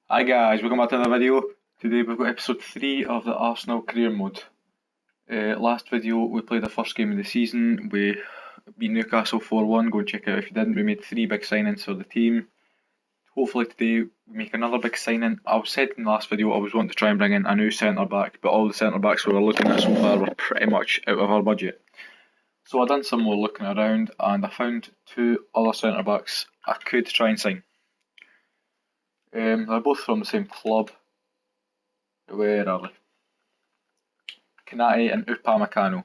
Hi guys, welcome back to another video. Today we've got episode 3 of the Arsenal career mode. Last video we played the first game of the season. We beat Newcastle 4-1. Go and check it out if you didn't. We made 3 big signings for the team. Hopefully today we make another big signing. I said in the last video I was wanting to try and bring in a new centre back, but all the centre backs we were looking at so far were pretty much out of our budget. So I done some more looking around and I found 2 other centre backs I could try and sign. They're both from the same club. Where are they? Kanate and Upamecano.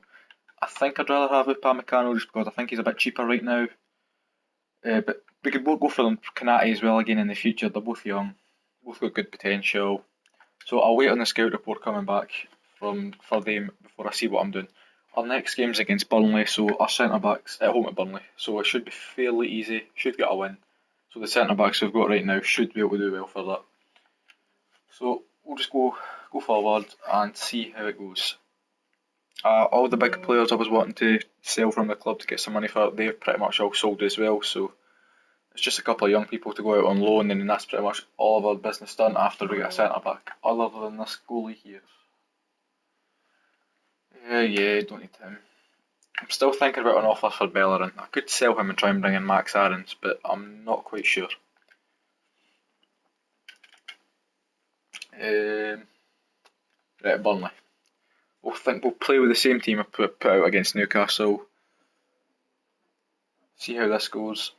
I think I'd rather have Upamecano just because I think he's a bit cheaper right now. But we could both go for them Kanate as well again in the future. They're both young, both got good potential. So I'll wait on the scout report coming back for them before I see what I'm doing. Our next game's against Burnley, so our centre backs at home at Burnley, so it should be fairly easy. Should get a win. So the centre backs we've got right now should be able to do well for that. So we'll just go forward and see how it goes. All the big players I was wanting to sell from the club to get some money for, they've pretty much all sold as well, so it's just a couple of young people to go out on loan, and then that's pretty much all of our business done after we get a centre back, other than this goalie here. Yeah, don't need him. I'm still thinking about an offer for Bellerin. I could sell him and try and bring in Max Aarons, but I'm not quite sure. Right, Burnley. We'll play with the same team I put out against Newcastle. See how this goes.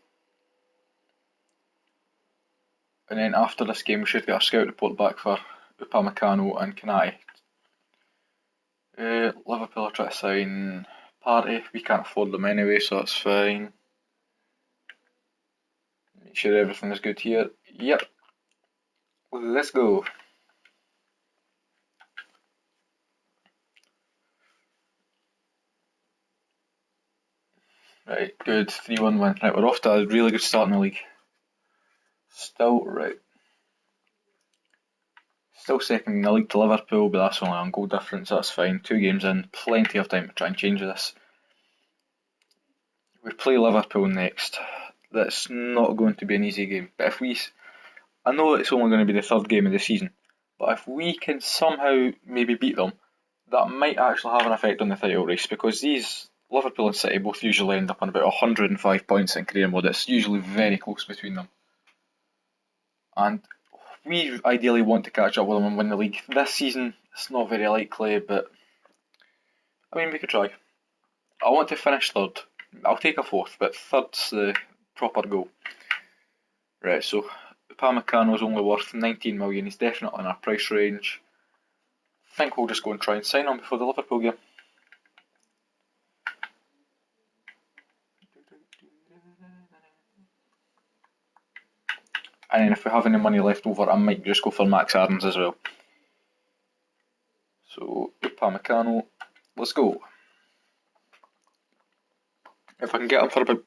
And then after this game we should get our scout report back for Upamecano and Kanai. Liverpool are trying to sign Party. We can't afford them anyway, so that's fine. Make sure everything is good here. Yep. Let's go. Right, good. 3-1 win. Right, we're off to a really good start in the league. Still second in the league to Liverpool, but that's only on goal difference, that's fine. 2 games in, plenty of time to try and change this. We play Liverpool next. That's not going to be an easy game, but I know it's only going to be the 3rd game of the season, but if we can somehow maybe beat them, that might actually have an effect on the title race, because these Liverpool and City both usually end up on about 105 points in career mode. It's usually very close between them. And we ideally want to catch up with them and win the league. This season, it's not very likely, but I mean, we could try. I want to finish 3rd. I'll take a 4th, but 3rd's the proper goal. Right, so Upamecano's only worth 19 million. He's definitely in our price range. I think we'll just go and try and sign him before the Liverpool game. And then if we have any money left over, I might just go for Max Aarons as well. So Upamecano, let's go. If I can get up for about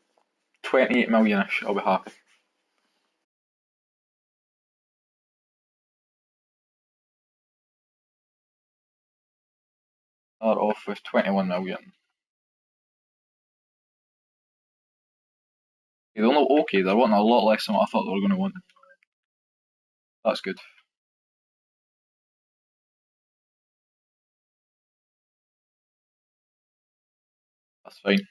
28 million-ish, I'll be happy. Start off with 21 million. They're not okay, they're wanting a lot less than what I thought they were going to want. That's good. That's fine.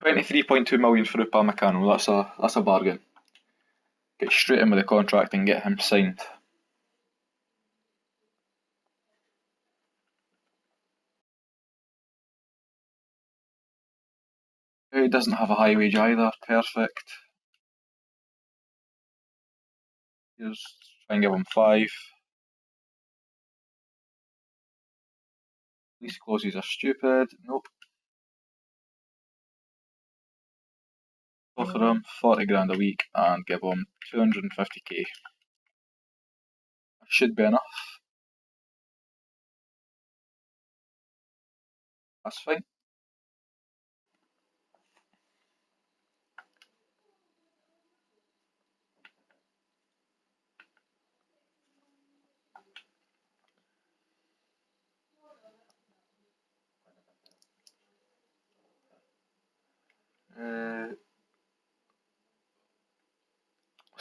23.2 million for Upamecano, that's a bargain. Get straight in with the contract and get him signed. He doesn't have a high wage either, perfect. Here's try and give him 5. These clauses are stupid. Nope. Offer him 40 grand a week and give him 250k. Should be enough. That's fine.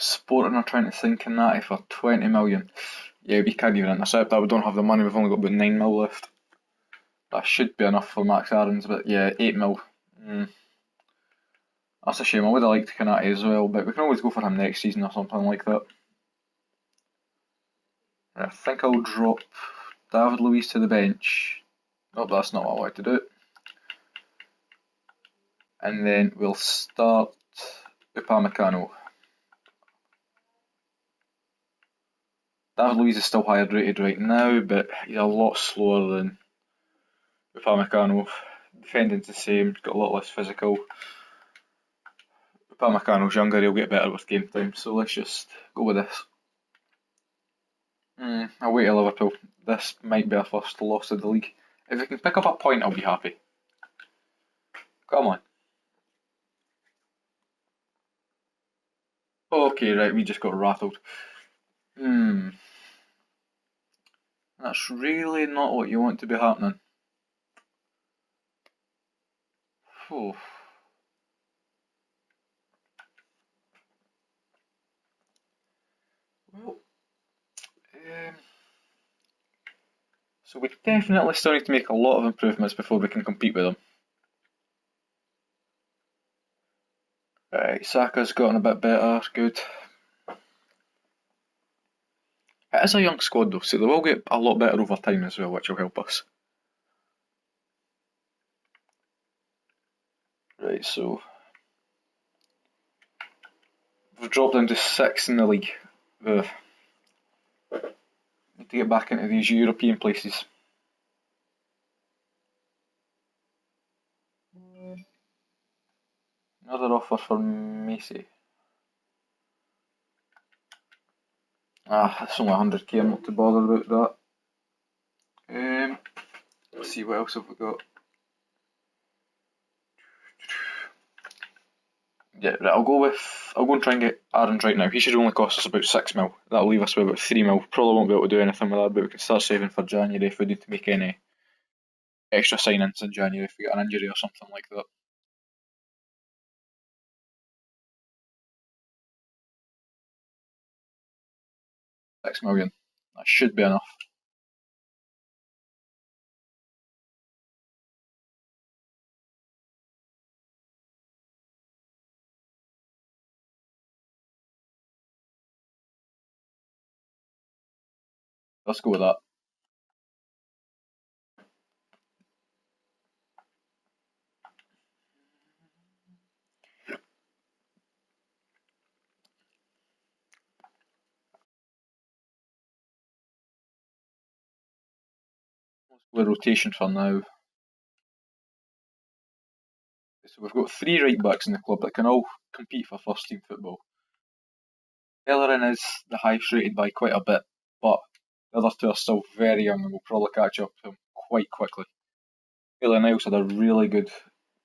Sporting are trying to sign Canati for 20 million. Yeah, we can't even intercept that. We don't have the money. We've only got about 9 mil left. That should be enough for Max Aarons, but yeah, 8 mil. That's a shame. I would have liked Canati as well, but we can always go for him next season or something like that. I think I'll drop David Luiz to the bench. Nope, that's not what I wanted to do. And then we'll start Upamecano. David Luiz is still higher rated right now, but he's a lot slower than Upamecano. Defending's the same, he's got a lot less physical. Upamecano's younger, he'll get better with game time, so let's just go with this. Away to Liverpool. This might be our first loss of the league. If we can pick up a point, I'll be happy. Come on. Okay, right, we just got rattled. That's really not what you want to be happening. Oh. Well, so we definitely still need to make a lot of improvements before we can compete with them. Right, Saka's gotten a bit better, good. It is a young squad though, so they will get a lot better over time as well, which will help us. Right, so we've dropped down to 6th in the league. Ugh. Need to get back into these European places. Another offer for Macy. It's only 100k, I'm not too bothered about that. Let's see, what else have we got? Yeah, right, I'll go and try and get Aarons right now. He should only cost us about 6 mil. That'll leave us with about 3 mil. Probably won't be able to do anything with that, but we can start saving for January if we need to make any extra signings in January if we get an injury or something like that. £6 million. That should be enough. Let's go with that. Let's go with rotation for now. So we've got 3 right backs in the club that can all compete for first team football. Bellerin is the highest rated by quite a bit, but the other 2 are still very young and will probably catch up to him quite quickly. Maitland Niles had a really good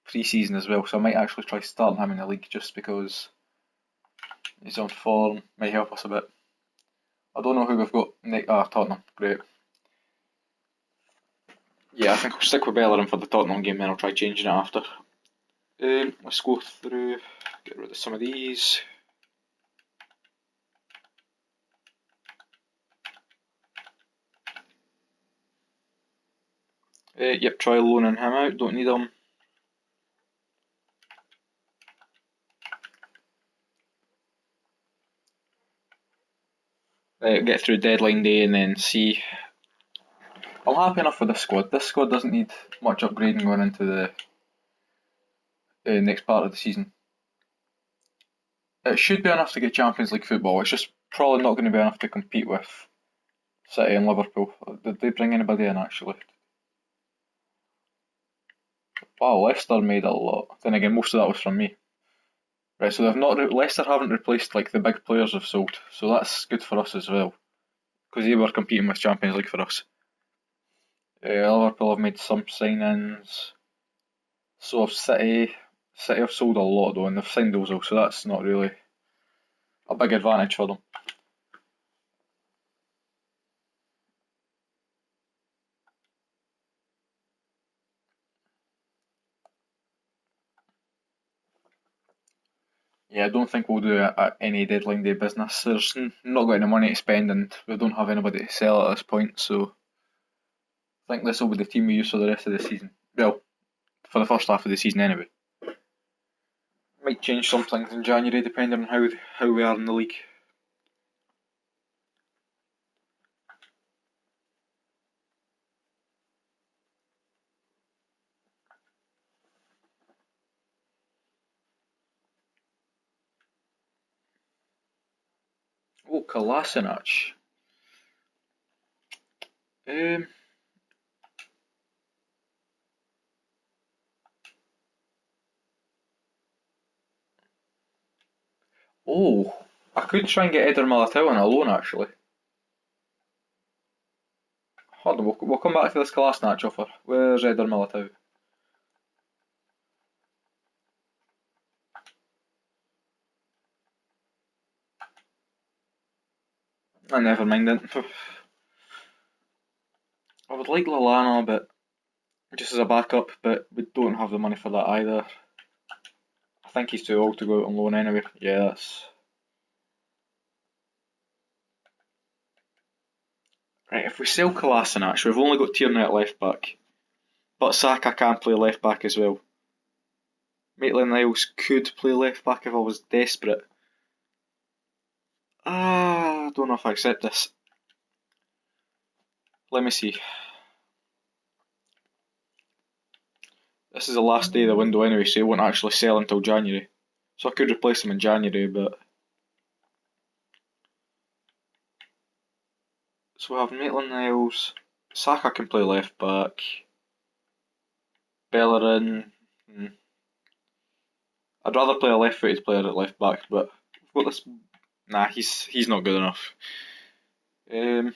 pre-season as well, so I might actually try starting him in the league just because he's on form, might help us a bit. I don't know who we've got next. Tottenham, great. Yeah, I think I'll stick with Bellerin for the Tottenham game, then I'll try changing it after. Let's go through, get rid of some of these. Yep, try loaning him out, don't need him. Get through deadline day and then see. I'm happy enough with this squad. This squad doesn't need much upgrading going into the next part of the season. It should be enough to get Champions League football. It's just probably not going to be enough to compete with City and Liverpool. Did they bring anybody in actually? Wow, Leicester made a lot. Then again, most of that was from me. Right, so they've not Leicester haven't replaced like the big players they've sold, so that's good for us as well, because they were competing with Champions League for us. Liverpool have made some signings. So have City. City have sold a lot though, and they've signed Ozil, so that's not really a big advantage for them. Yeah, I don't think we'll do any deadline day business. There's not got any money to spend, and we don't have anybody to sell at this point. So I think this will be the team we use for the rest of the season. Well, for the first half of the season anyway. Might change some things in January depending on how we are in the league. Oh, Kolasinac. Um, oh, I could try and get Eder Militao on a loan actually. Hold on, we'll come back to this Kolasinac offer. Where's Eder Militao? Never mind it. I would like Lallana, but just as a backup, but we don't have the money for that either. I think he's too old to go out on loan anyway. Yeah, that's right. If we sell Kolasinac, we've only got Tierney at left back, but Saka can play left back as well. Maitland-Niles could play left back if I was desperate. I don't know if I accept this. Let me see. This is the last day of the window anyway, so he won't actually sell until January. So I could replace him in January, but... So we have Maitland-Niles. Saka can play left back. Bellerin. I'd rather play a left-footed player at left back, but we've got this... Nah, he's not good enough. Yeah,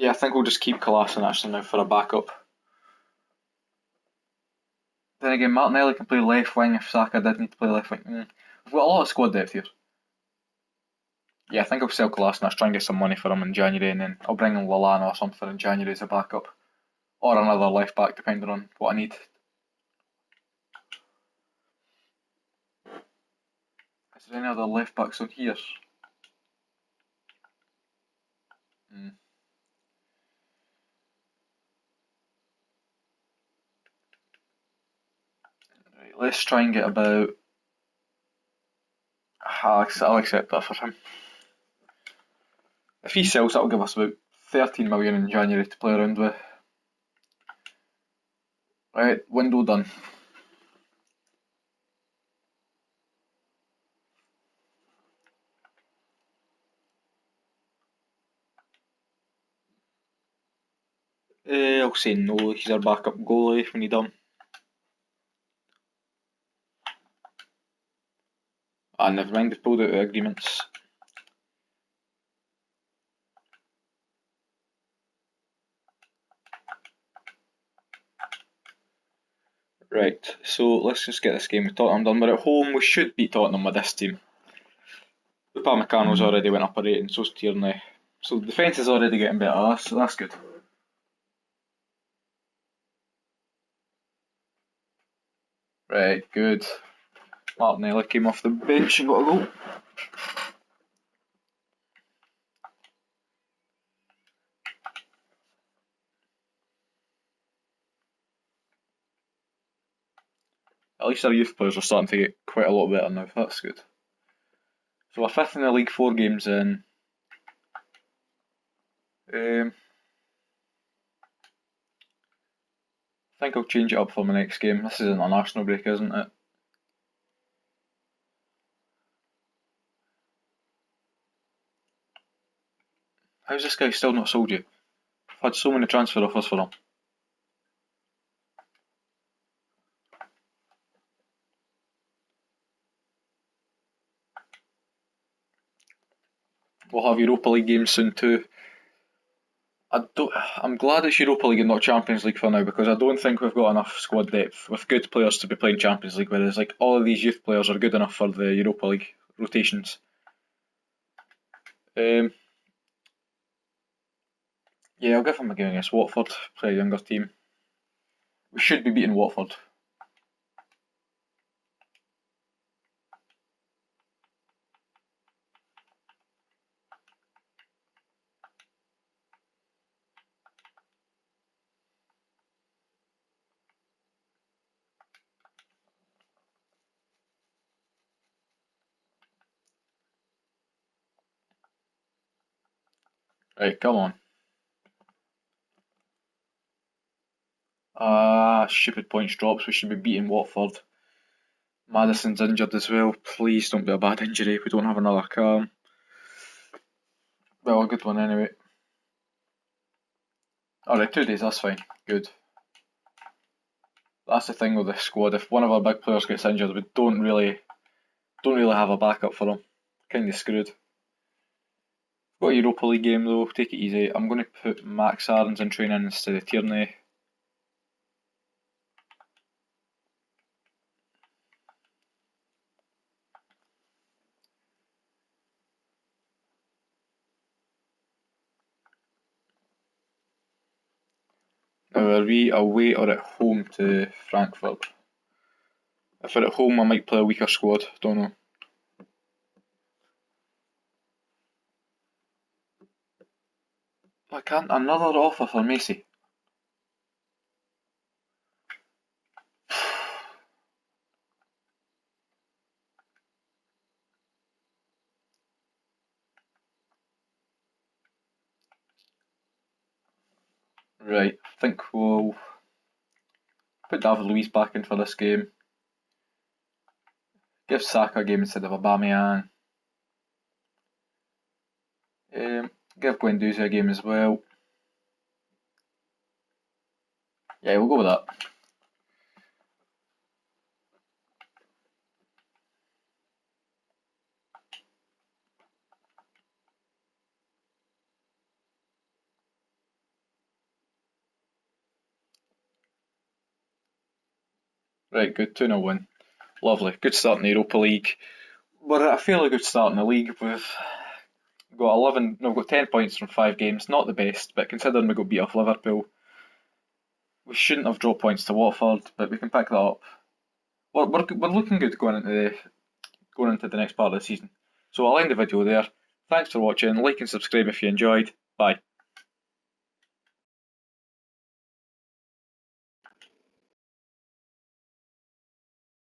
I think we'll just keep Kolasinac now for a backup. Then again, Martinelli can play left wing if Saka did need to play left wing. We've got a lot of squad depth here. Yeah, I think I'll sell Kolasinac, try and get some money for him in January, and then I'll bring in Lallana or something in January as a backup. Or another left back, depending on what I need. Is there any other left backs on here? Right, let's try and get about... I'll accept that for him. If he sells, that'll give us about 13 million in January to play around with. Right, window done. I'll say no, he's our backup goalie when he's done. Never mind, we've pulled out the agreements. Right, so let's just get this game with Tottenham done. We're at home, we should beat Tottenham with this team. Upamecano's already went up a rating, so's Tierney. So the defence is already getting better, so that's good. Right, good. Martinelli came off the bench and got a goal. At least our youth players are starting to get quite a lot better now, that's good. So we're fifth in the league, 4 games in. I think I'll change it up for my next game. This is an international break, isn't it? How's this guy still not sold you? I've had so many transfer offers for him. We'll have Europa League games soon too. I'm glad it's Europa League and not Champions League for now, because I don't think we've got enough squad depth with good players to be playing Champions League, whereas like all of these youth players are good enough for the Europa League rotations. Yeah, I'll give him a game against Watford, play a younger team. We should be beating Watford. Right, come on. Stupid points drops. We should be beating Watford. Maddison's injured as well. Please don't be a bad injury. We don't have another calm. Well, a good one anyway. Alright, 2 days, that's fine. Good. That's the thing with the squad. If one of our big players gets injured, we don't really have a backup for him. Kinda screwed. Got a Europa League game though, take it easy. I'm going to put Max Aarons in training instead of Tierney. Now, are we away or at home to Frankfurt? If we're at home, I might play a weaker squad, don't know. I can't. Another offer for Macy. Right, I think we'll put David Luiz back in for this game. Give Saka a game instead of Aubameyang. Give Guendouzi a game as well. Yeah, we'll go with that. Right, good 2-0 win. Lovely. Good start in the Europa League. We're at a fairly good start in the league. We've got 10 points from 5 games. Not the best, but considering we got beat off Liverpool, we shouldn't have dropped points to Watford, but we can pick that up. We're looking good going into the next part of the season. So I'll end the video there. Thanks for watching. Like and subscribe if you enjoyed. Bye.